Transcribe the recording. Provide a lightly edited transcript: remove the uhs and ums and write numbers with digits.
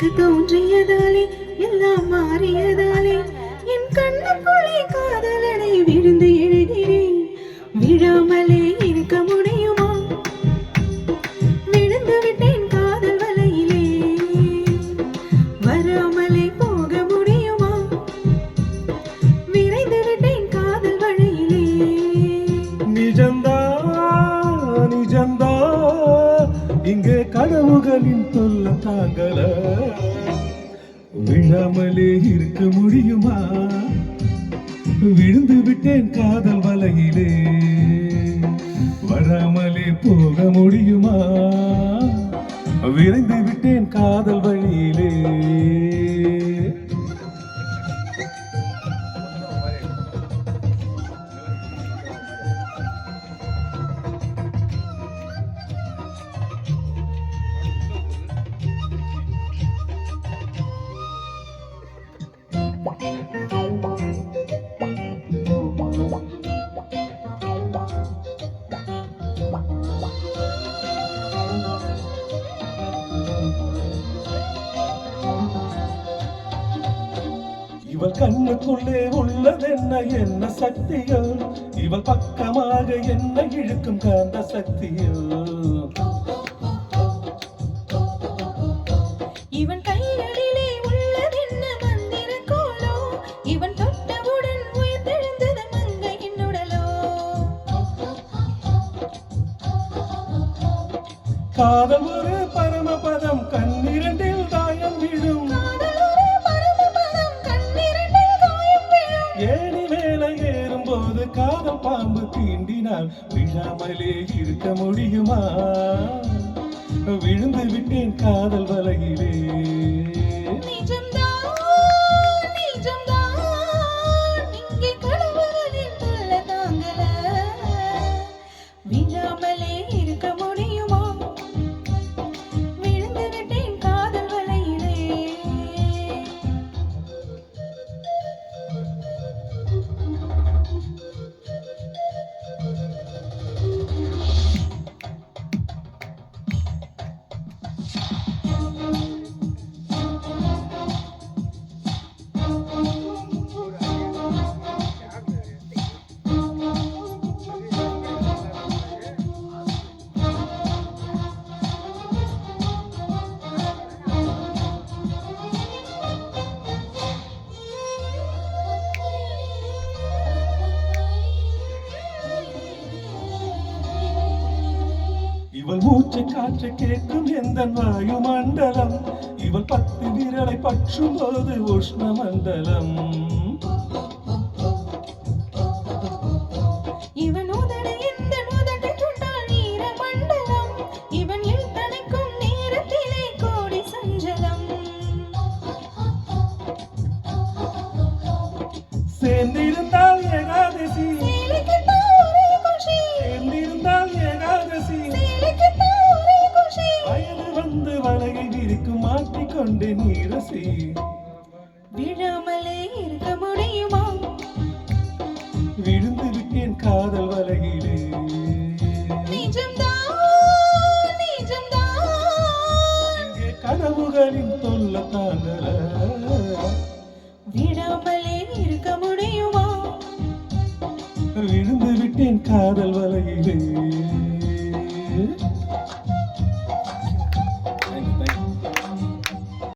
எனக்கு தோன்றியதாலே எல்லாம் மாறியதாலே என் கண்ணுக்குள்ளே காதலனை விழுந்து எழுகிறேன். விழாமலே இருக்க முடியுமா? விழுந்து விட்டேன் காதல் வலையிலே. வராமலே போக முடியுமா? விரைந்து விட்டேன் காதல் வழியிலே. நிஜந்தா நிஜந்தா இங்கே கனவுகளின் தொல்ல தாங்கல. விழாமலே இருக்க முடியுமா? விழுந்து விட்டேன் காதல் வலையிலே. வராமலே போக முடியுமா? விரைந்து விட்டேன் காதல் வழியிலே. இவள் கண்ணுக்குள்ளே உள்ளதென்ன என்ன சக்தியோ? இவள் பக்கமாக என்ன இழுக்கும் காந்த சக்தியோ? இவன் கைகளிலே உள்ளதென்ன மந்திர கோலோ? இவன் தொட்டவுடன் உயிர்த்தெழுந்தது மங்கையின் உடலோ? காதல் ஒரு பரமபதம் கண்ணிரண்டில் தாயம் விழும். ஏணி மேல ஏறும்போது காதல் பாம்பு தீண்டினால் விழாமலே இருக்க முடியுமா? விழுந்து விட்டேன் காதல் வலையிலே. விழாமலே இருக்க முடியுமா? விழுந்து விட்டேன் காதல் வலையிலே. இவள் மூச்சு காற்று கேட்கும் எந்த வாயு மண்டலம். இவள் 10 விரலை பற்றும் போது உஷ்ண மண்டலம். இவன் உதடு எந்த உதட்டை தொட்டால் நீர மண்டலம். இவன் இழுத்தணைக்கும் நேரத்திலே கோடி சஞ்சலம். சேர்ந்திருந்தால் ஏகாதசி, சேர்ந்திருந்தால் ஏகாதசி. வயது வந்து வலையை விரிக்கும் மாட்டிக்கொண்டு நீரசி. விழாமலே இருக்க முடியுமா? விழுந்து விட்டேன் காதல் வலையிலே. இங்கே கனவுகளின் தொல்ல தாங்கல. விழாமலே இருக்க முடியுமா? விழுந்து விட்டேன் காதல் வலையிலே.